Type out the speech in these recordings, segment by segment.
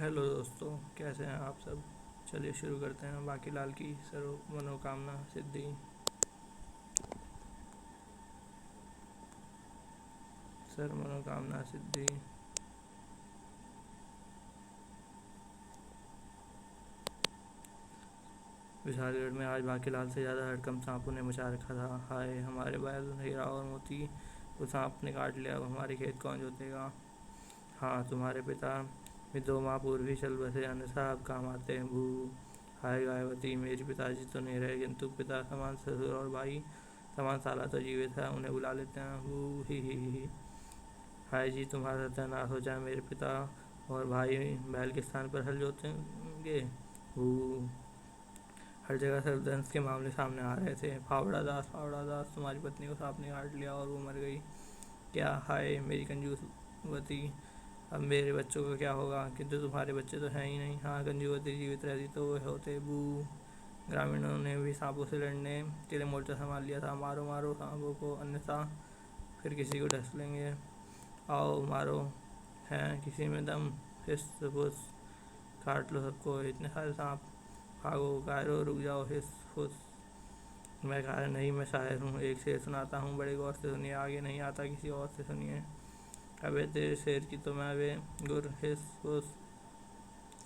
Hello दोस्तों, कैसे हैं आप सब। चलिए शुरू करते हैं बाकी लाल की सर्व मनोकामना सिद्धि। सर्व मनोकामना सिद्धि। विशालगढ़ में आज बाकीलाल से ज़्यादा हड़कंप सांपों ने मचा रखा था। हाय हमारे बैल हीरा और मोती को सांप ने काट लिया, अब हमारे खेत कौन जोतेगा। हाँ तुम्हारे पिता भी 2 माह पूर्व ही चल बसे, अन्यथा अब काम आते हैं भू। हाय गायवती, मेरे पिताजी तो नहीं रहे किंतु पिता समान ससुर और भाई समान साला तो जीवित है, उन्हें बुला लेते हैं हु ही। हाय जी, तुम्हारा सत्यानाश हो जाए, मेरे पिता और भाई बैल के स्थान पर हल जोतेंगे हु। हर जगह सर्पदंश के मामले सामने आ रहे थे। फावड़ा दास, तुम्हारी पत्नी को सांप ने काट लिया और वो मर गई क्या। हाय मेरी कंजूसवती, अब मेरे बच्चों का क्या होगा। किंतु तुम्हारे बच्चे तो हैं ही नहीं। हाँ कंजूसवती जीवित रहती तो वो होते बू। ग्रामीणों ने भी सांपों से लड़ने के लिए मोर्चा संभाल लिया था। मारो मारो सांपों को, अन्यथा फिर किसी को डस लेंगे। आओ मारो, हैं किसी में दम, हिस फुस, काट लो सबको, इतने सारे सांप। भागो कायरो, रुक जाओ, हिस फुस। मैं कायर नहीं, मैं शायर हूँ, एक शेर सुनाता हूँ, बड़े गौर से सुनिए, आगे नहीं आता किसी और से सुनिए। अबे तेरे शेर की तो मैं अबे गुर, हिस फुस।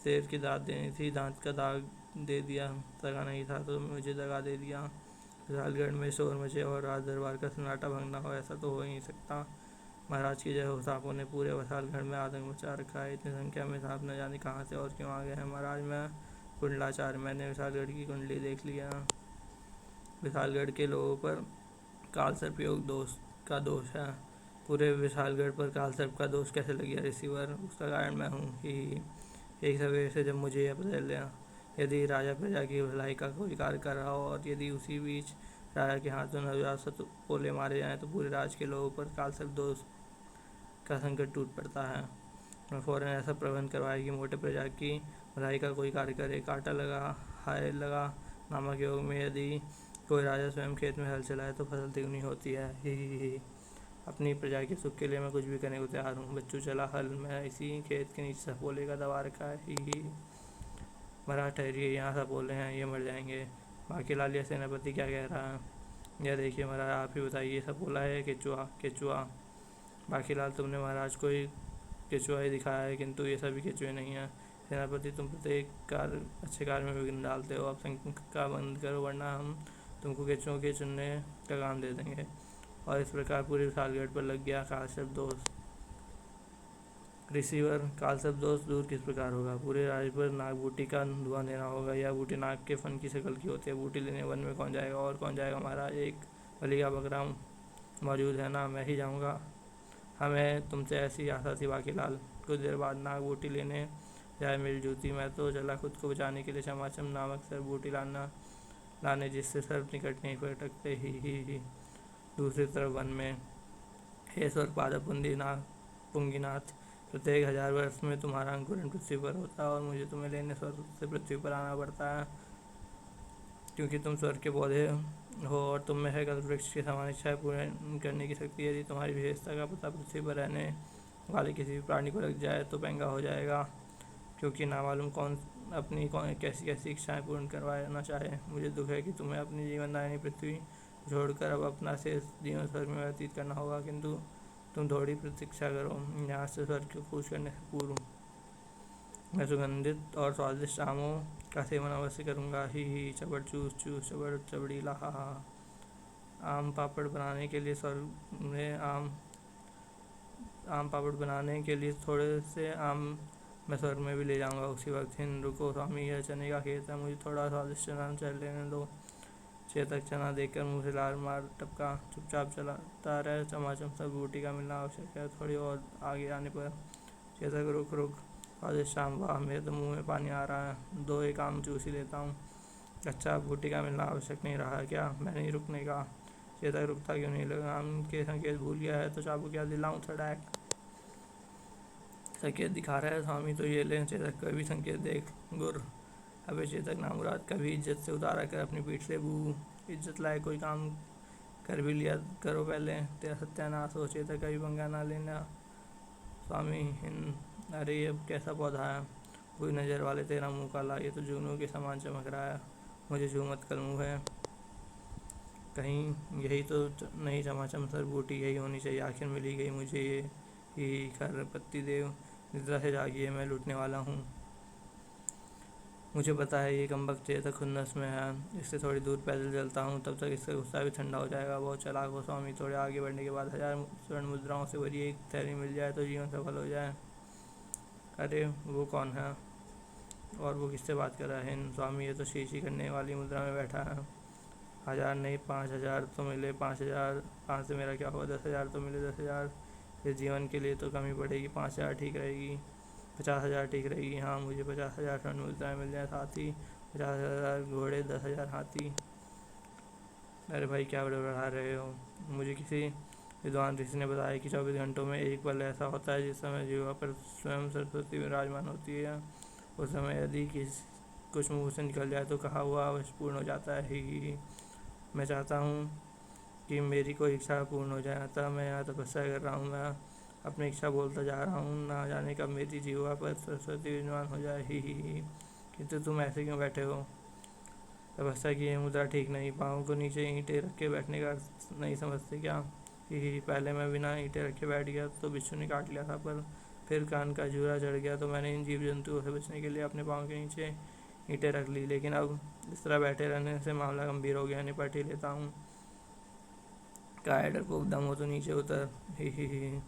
शेर की दाँत देनी थी, दांत का दाग दे दिया, दगा नहीं था तो मुझे दगा दे दिया। विशालगढ़ में शोर मचे और राज दरबार का सन्नाटा भंग न हो, ऐसा तो हो ही नहीं सकता। महाराज की जय हो, सांपों ने पूरे विशालगढ़ में आतंक मचा रखा है। इतनी संख्या में सांप न जाने कहाँ से और क्यों आ गए हैं। महाराज मैं कुंडलाचार्य, मैंने विशालगढ़ की कुंडली देख लिया। विशालगढ़ के लोगों पर काल सर्प योग दोष का दोष है। पूरे विशालगढ़ पर काल सर्प का दोष कैसे लग गया ऋषिवर, उसका कारण मैं हूँ ही। एक सवेरे से जब मुझे यह पता चला, यदि राजा प्रजा की भलाई का कोई कार्य कर रहा हो और यदि उसी बीच राजा के हाथों नवजात सतपोले मारे जाएं तो पूरे राज के लोगों पर काल सर्प दोष का संकट टूट पड़ता है। मैं फ़ौरन ऐसा प्रबंध करवाया कि मोटे प्रजा की भलाई का कोई कार्य करे। काटा लगा हाय लगा नामक योग में यदि कोई राजा स्वयं खेत में हल चलाए तो फसल तिगुनी होती है ही। अपनी प्रजा के सुख के लिए मैं कुछ भी करने को तैयार हूँ। बच्चों चला हल, मैं इसी खेत के नीचे सपोले का दबा रखा है ही। महाराज ठहरिए, यहाँ सपोले हैं, ये मर जाएंगे। बाकी लालिया सेनापति क्या कह रहा है। यह देखिए महाराज, आप ही बताइए, सपोला है केचुआ। केचुआ। बाकीलाल, तुमने महाराज को ही केचुआ ही दिखाया है किंतु ये सभी केचुए नहीं हैं। सेनापति, तुम प्रत्येक कार्य अच्छे कार्य में विघ्न डालते हो, अब शंका बंद करो वरना हम तुमको केचुओं के चुनने का काम दे देंगे। और इस प्रकार पूरे विशालगढ़ पर लग गया कालसर्प दोष। रिसीवर, कालसर्प दोष दूर किस प्रकार होगा। पूरे राज्य पर नाग बूटी का धुआं देना होगा। यह बूटी नाग के फन की शक्ल की होती है। बूटी लेने वन में कौन जाएगा और कौन जाएगा महाराज, एक बलि का बकरा मौजूद है ना, मैं ही जाऊँगा। हमें तुमसे ऐसी आशा थी बाकीलाल। कुछ देर बाद नाग बूटी लेने जाए मेरी जूती, मैं तो चला खुद को बचाने के लिए चमाचम नामक सर्प बूटी लाने जिससे सर्प निकट नहीं पटकते ही। दूसरी तरफ वन में, हे स्वर्ग पादपुंदी नाग पुंगीनाथ, प्रत्येक 1000 वर्ष में तुम्हारा अंकुरण पृथ्वी पर होता है और मुझे तुम्हें लेने स्वर्ग से पृथ्वी पर आना पड़ता है, क्योंकि तुम स्वर्ग के पौधे हो और तुम में है कल्पवृक्ष के समान इच्छाएं पूर्ण करने की शक्ति। यदि तुम्हारी विशेषता का पता पृथ्वी पर रहने वाले किसी भी प्राणी को लग जाए तो महंगा हो जाएगा, क्योंकि ना मालूम कौन अपनी कैसी कैसी इच्छाएं पूर्ण करवाना चाहे। मुझे दुख है कि तुम्हें अपनी जीवनदायिनी पृथ्वी छोड़कर अब अपना शेष जीवन स्वर्ग में व्यतीत करना होगा, किंतु तुम थोड़ी प्रतीक्षा करो, यहाँ से स्वर्ग को कूच करने से पूर्व मैं सुगंधित और स्वादिष्ट आमों का सेवन अवश्य करूँगा ही। चबड़ चूस चूस चबड़ चबड़ी लाहा। आम पापड़ बनाने के लिए स्वर्ग में आम पापड़ बनाने के लिए थोड़े से आम मैं स्वर्ग में भी ले जाऊंगा उसी वक्त। हिंद रुको स्वामी, यह चने का खेत है, मुझे थोड़ा स्वादिष्ट चना चल लेने दो। चेतक चना देखकर मुँह से लाल मार टपका, चुपचाप चलाता रहे, चमाचम सब बूटी का मिलना आवश्यक है। थोड़ी और आगे आने पर चेतक रुक रुक, स्वादिष्ट शाम, वाह मेरे तो मुँह में पानी आ रहा है, दो एक आम चूस ही लेता हूँ। अच्छा बूटी का मिलना आवश्यक नहीं रहा है क्या, मैं नहीं रुकने का। चेतक रुकता क्यों नहीं, लगा आम के संकेत भूल गया है तो चाबू क्या दिलाऊँ थड़ैक। संकेत दिखा रहा है स्वामी तो ये ले। चेतक का भी संकेत देख, गुर। अबे चेतक नामुराद, कभी इज्जत से उतारा कर अपनी पीठ से बू। इज्जत लायक कोई काम कर भी लिया करो पहले, तेरा सत्यानाश हो। चेतक कभी पंगा ना लेना स्वामी। अरे ये कैसा पौधा है, कोई नज़र वाले तेरा मुँह काला, ये तो जुगनू के समान चमक रहा है, मुझे छू मत कल मुँह है। कहीं यही तो नहीं चमाचम सर बूटी, यही होनी चाहिए आखिर मिली गई मुझे ये ही खर पत्ती देव। निद्रा से जागिए, मैं लूटने वाला हूँ। मुझे पता है ये कमबख्त ये तक खुन्नस में है, इससे थोड़ी दूर पैदल चलता हूँ, तब तक इसका गुस्सा भी ठंडा हो जाएगा। बहुत चालाक हो स्वामी, थोड़े आगे बढ़ने के बाद 1000 स्वर्ण मुद्राओं से भरी एक थैली मिल जाए तो जीवन सफल हो जाए। अरे वो कौन है और वो किससे बात कर रहा है? स्वामी ये तो शीशी करने वाली मुद्रा में बैठा है। 1000 नहीं 5000 तो मिले, 5000 5 से मेरा क्या होगा, 10,000 तो मिले, 10,000 इस जीवन के लिए तो कमी पड़ेगी, 5000 ठीक रहेगी, 50,000 ठीक रहेगी। हाँ मुझे 50,000 स्वर्ण मुद्राएं मिल जाए, साथ ही 50,000 घोड़े, 10,000 हाथी। अरे भाई क्या बड़बड़ा रहे हो? मुझे किसी विद्वान ऋषि ने बताया कि 24 घंटों में एक पल ऐसा होता है जिस समय जीवा पर स्वयं सरस्वती विराजमान होती है। उस समय यदि कुछ मुंह से निकल जाए तो कहा हुआ अवश्य पूर्ण हो जाता है। ही मैं चाहता हूँ कि मेरी कोई इच्छा पूर्ण हो जाए, अतः मैं यहाँ तपस्या कर रहा हूँ। मैं अपनी इच्छा बोलता जा रहा हूँ, ना जाने कब मेरी जीवा पर सरस्वती विराजमान हो जाए। ही किंतु तुम ऐसे क्यों बैठे हो? तपस्या की ये मुद्रा ठीक नहीं, पाँव को नीचे ईंटें रख के बैठने का नहीं समझते क्या? ही पहले मैं बिना ईंटें रखे बैठ गया तो बिच्छू ने काट लिया था, पर फिर कान का जूरा चढ़ गया तो मैंने इन जीव जंतुओं से बचने के लिए अपने पाँव के नीचे ईंटें रख ली। लेकिन अब इस तरह बैठे रहने से मामला गंभीर हो गया, निपट ही लेता हूँ। क्या है डरपोक, दम हो तो नीचे उतर। ही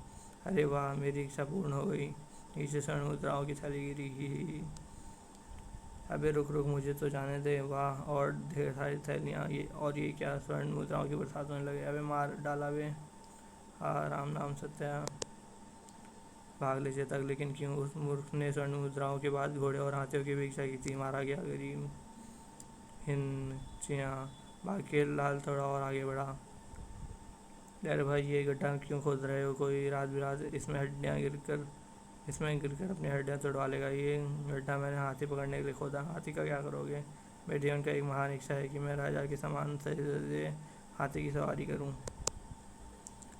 अरे वाह, मेरी इच्छा पूर्ण हो गई। नीचे स्वर्ण मुद्राओं की थैली गिरी। ही अबे रुक रुक, मुझे तो जाने दे। वाह, और ढेर सारी थैलियाँ, ये क्या स्वर्ण मुद्राओं की बरसात होने लगे। अबे मार डाला बे। हाँ राम नाम सत्य है। भाग ले चेतक, लेकिन क्यों? उस मूर्ख ने स्वर्ण मुद्राओं के बाद घोड़े और हाथियों की भी इच्छा की थी। मारा गया गरीब हिंद चिया। बाकी लाल थोड़ा और आगे बढ़ा। अरे भाई ये गड्ढा क्यों खोद रहे हो? कोई रात बिरात इसमें गिरकर अपनी हड्डियाँ तोड़वा लेगा। ये गड्ढा मैंने हाथी पकड़ने के लिए खोदा। हाथी का क्या करोगे? मेरे जीवन का एक महान इच्छा है कि मैं राजा के समान सजे हाथी की सवारी करूं।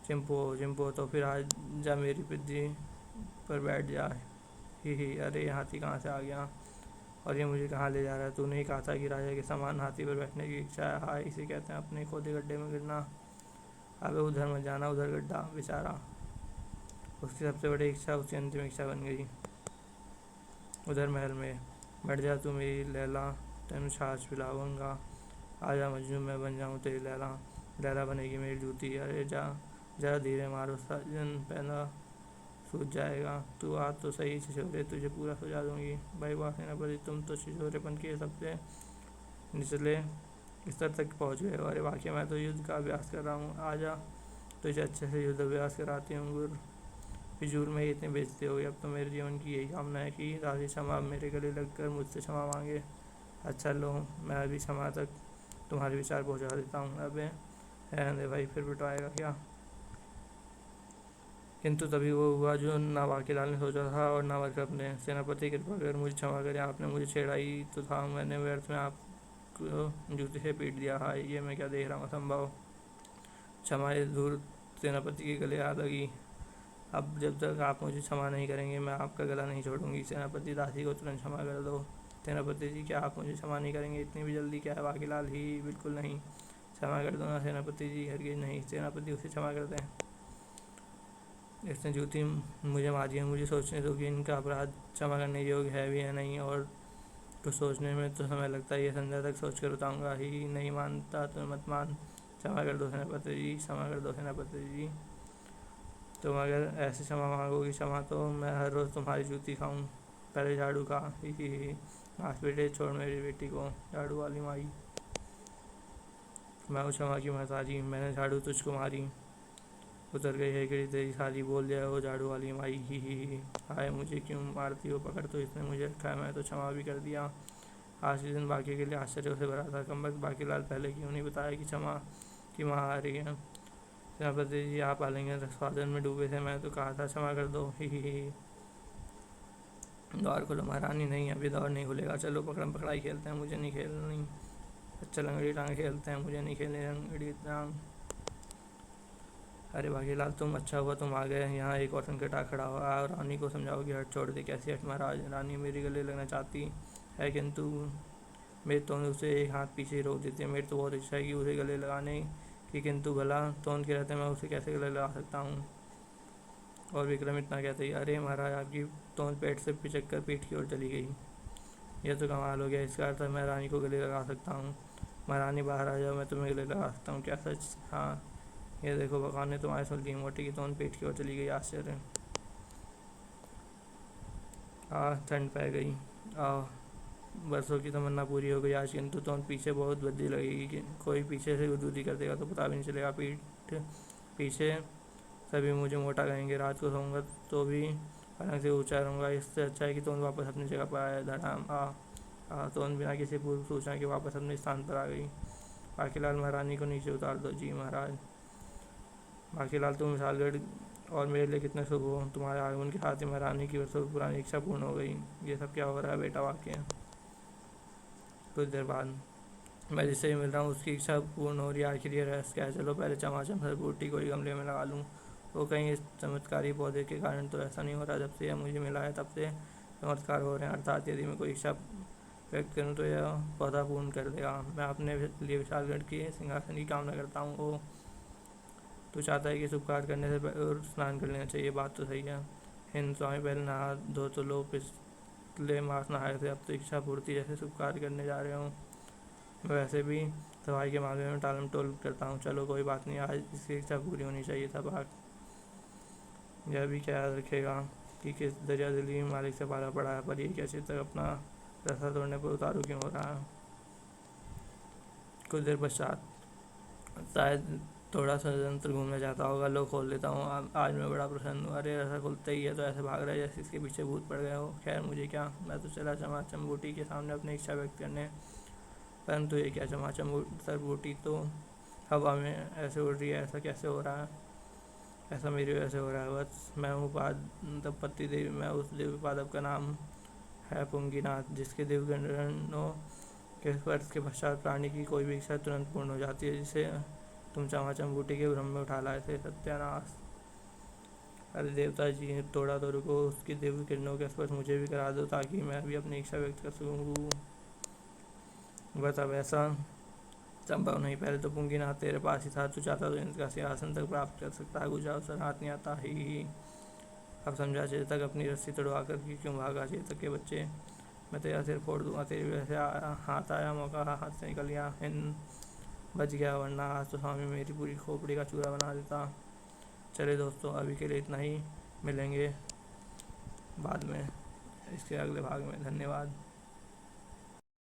चिंपो तो फिर आज जा मेरी पिद्दी पर बैठ जा। ही अरे ये हाथी कहाँ से आ गया और ये मुझे कहाँ ले जा रहा है? तूने ही कहा था कि राजा के समान हाथी पर बैठने की इच्छा है। हाँ इसे कहते हैं अपने खोदे गड्ढे में गिरना। अबे उधर मत जाना, उधर गड्ढा। बेचारा, उसकी सबसे बड़ी इच्छा उसकी अंतिम इच्छा बन गई। उधर महल में बैठ जा तू मेरी लैला, तेन छाछ पिलाऊंगा। आजा मजनू, मैं बन जाऊँ तेरी लैला, लैला बनेगी मेरी जूती। अरे जा जरा धीरे मारो साजन, पहला सूझ जाएगा। तू आ तो सही छिछोरे, तुझे पूरा सुझा दूंगी। भाई वाह सेनापति, तुम तो छिछोरेपन के सबसे निचले स्तर तक पहुँच गए। अरे वाकई मैं तो युद्ध का अभ्यास कर रहा हूँ। आजा तुझे अच्छे से युद्ध अभ्यास कराती हूँ। गुर फिजूल में ही इतनी बेइज्जती हो गई। अब तो मेरे जीवन की यही कामना है कि दादी क्षमा मेरे गले लगकर मुझसे क्षमा मांगे। अच्छा लो, मैं अभी क्षमा तक तुम्हारे विचार पहुंचा देता हूँ। अबे रहने दे भाई, फिर पिटवाएगा क्या? किंतु तभी वो हुआ जो ना बाकीलाल ने सोचा था और ना वर्क अपने। सेनापति कृपा कर मुझे क्षमा करें, आपने मुझे छेड़ाई तो था, मैंने व्यर्थ में आपको जूते से पीट दिया। हाय ये मैं क्या देख रहा हूँ, असंभव। क्षमा दूर सेनापति के गले आ लगी। अब जब तक आप मुझे क्षमा नहीं करेंगे मैं आपका गला नहीं छोड़ूंगी। सेनापति दासी को तुरंत क्षमा कर दो। सेनापति जी क्या आप मुझे क्षमा नहीं करेंगे? इतनी भी जल्दी क्या है बाकीलाल? ही बिल्कुल नहीं, क्षमा कर दो ना सेनापति जी, हरगिज नहीं। सेनापति उसे क्षमा कर दें। इसने जूती मुझे मारी है, मुझे सोचने दो कि इनका अपराध क्षमा करने योग्य है भी या नहीं, और कुछ सोचने में तो समय लगता है। ये संध्या तक सोच कर बताऊँगा। ही नहीं मानता तो मत मान। क्षमा कर दो सेनापति जी, क्षमा कर दो सेनापति जी। तुम अगर ऐसे क्षमा मांगोगी क्षमा तो मैं हर रोज़ तुम्हारी जूती खाऊं। पहले झाड़ू खा। ही घास बेटे छोड़ मेरी बेटी को, झाड़ू वाली माई। मैं हूँ क्षमा की महतारी, मैंने झाड़ू तुझको मारी। उतर गई है गिरी तेरी सारी, बोल दिया वो झाड़ू वाली माई। ही हाय मुझे क्यों मारती हो? पकड़ तो इसने मुझे रखा है, मैं तो क्षमा भी कर दिया। आज के दिन बाकी के लिए आश्चर्य से भरा था। कमबख्त बाकीलाल पहले क्यों नहीं बताया कि क्षमा की माँ आ रही है? सेनापति जी आप आलिंगन स्वादन में डूबे थे, मैं तो कहा था क्षमा कर दो। ही दौर खोलो महारानी। नहीं अभी दौर नहीं खुलेगा, चलो पकड़म पकड़ाई खेलते हैं, मुझे नहीं खेलनी। अच्छा लंगड़ी टांग खेलते हैं, मुझे नहीं खेलनी लंगड़ी टांग। अरे भागीलाल, तुम अच्छा हुआ तुम आ गए। यहाँ एक और संकटा खड़ा हुआ और रानी को समझाओ कि हट छोड़ दे। कैसी हट महाराज? रानी मेरे गले लगना चाहती है, किंतु मेरी तोंद उसे एक हाथ पीछे ही रोक देती है। मेरी तो बहुत इच्छा है कि उसे गले लगाने की, किंतु भला तोंद के रहते मैं उसे कैसे गले लगा सकता हूँ? और विक्रम इतना कहते ही अरे महाराज, आपकी तोंद पेट से पिचक कर पीठ की ओर चली गई। यह तो कमाल हो गया। इसका अर्थ है मैं रानी को गले लगा सकता हूँ। महारानी बाहर आ जाओ, मैं तुम्हें गले लगा सकता हूँ। क्या सच? हाँ, ये देखो भगवान ने तुम्हारे सुन ली। मोटी की तोंद पेट की ओर चली गई। आश्चर्य। ठंड पै गई। बरसों की तमन्ना पूरी हो गई आज, किंतु तोंद पीछे बहुत भद्दी लगेगी। कि कोई पीछे से गुदगुदी कर देगा तो पता भी नहीं चलेगा। पीठ पीछे सभी मुझे मोटा कहेंगे। रात को सोऊंगा तो भी पलंग से ऊंचा रहूँगा। इससे अच्छा है कि तोंद वापस अपनी जगह पर आया। धड़ाम। तोंद बिना किसी पूर्व सूचना के वापस अपने स्थान पर आ गई। बाकीलाल, महारानी को नीचे उतार दो। जी महाराज। बाकीलाल, तुम विशालगढ़ और मेरे लिए कितने शुभ हो। तुम्हारे आगमन के साथ ही महारानी की वर्षों पुरानी इच्छा पूर्ण हो गई। ये सब क्या हो रहा है बेटा? वाक्य। कुछ देर बाद, मैं जिससे मिल रहा हूँ उसकी इच्छा पूर्ण हो रही है। आखिर ये रहस्य क्या है? चलो पहले चमाचम सर बूटी कोई गमले में लगा लूँ। वो कहीं इस चमत्कारी पौधे के कारण तो ऐसा नहीं हो रहा। जब से यह मुझे मिला है तब से चमत्कार हो रहे हैं। अर्थात यदि मैं कोई इच्छा व्यक्त करूँ तो यह पौधा पूर्ण कर देगा। मैं अपने लिए विशालगढ़ के सिंहासन की कामना करता हूँ। वो तो चाहता है कि शुभ कार्य करने से और स्नान कर लेना चाहिए। बात तो सही है। हिंद स्वामी, पहले नहा धो तो लो। पिछले मास नहाए थे, अब तो इच्छा पूर्ति जैसे शुभ कार्य करने जा रहे हूँ। मैं वैसे भी सफाई के मामले में टालम टोल करता हूँ। चलो कोई बात नहीं, आज इसकी इच्छा पूरी होनी चाहिए। तब यह भी क्या याद रखेगा कि किस दरिया दिली मालिक से पाला पड़ा है, पर ये क्या चित्र अपना रास्ता तोड़ने पर उतारू क्यों हो रहा है। कुछ देर पश्चात, शायद थोड़ा षड्यंत्र घूमने जाता होगा। लो खोल लेता हूँ। आज मैं बड़ा प्रसन्न हूँ। अरे ऐसा खुलते ही है तो ऐसे भाग रहा है जैसे इसके पीछे भूत पड़ गए हो। खैर मुझे क्या, मैं तो चला चमाचम बूटी के सामने अपनी इच्छा व्यक्त करने। परंतु ये क्या, चमाचम सर बूटी तो हवा में ऐसे उड़ रही है। ऐसा कैसे हो रहा है? ऐसा मेरी वजह से हो रहा है। बस मैं हूँ पादपति देवी। मैं उस देवी पादप का नाम है पुंगीनाथ, जिसके दिव्यगणों के स्पर्श के पश्चात प्राणी की कोई भी इच्छा तुरंत पूर्ण हो जाती है, जिसे तुम चमाचम बूटी के भ्रम में उठा लाए थे। सत्यानाश। अरे देवता जी, थोड़ा तो रुको। उसकी दिव्य किरणों के स्पर्श मुझे भी करा दो, ताकि मैं भी अपनी इच्छा व्यक्त कर सकूँ। बस अब ऐसा संभव नहीं। पहले तो पुंगीनाथ तेरे पास ही था। तू चाहता तो इंद्र का सिंहासन तक प्राप्त कर सकता है। गुजरा अवसर हाथ नहीं आता ही। अब समझा चेतक, अपनी रस्सी तोड़वा कर कि क्यों भागा। चेतक के बच्चे, मैं तेरा सिर फोड़ दूंगा। तेरी वजह से हाथ आया, मौका हाथ से निकल गया। बच गया, वरना आज तो स्वामी मेरी पूरी खोपड़ी का चूरा बना देता। चले दोस्तों, अभी के लिए इतना ही। मिलेंगे बाद में इसके अगले भाग में। धन्यवाद।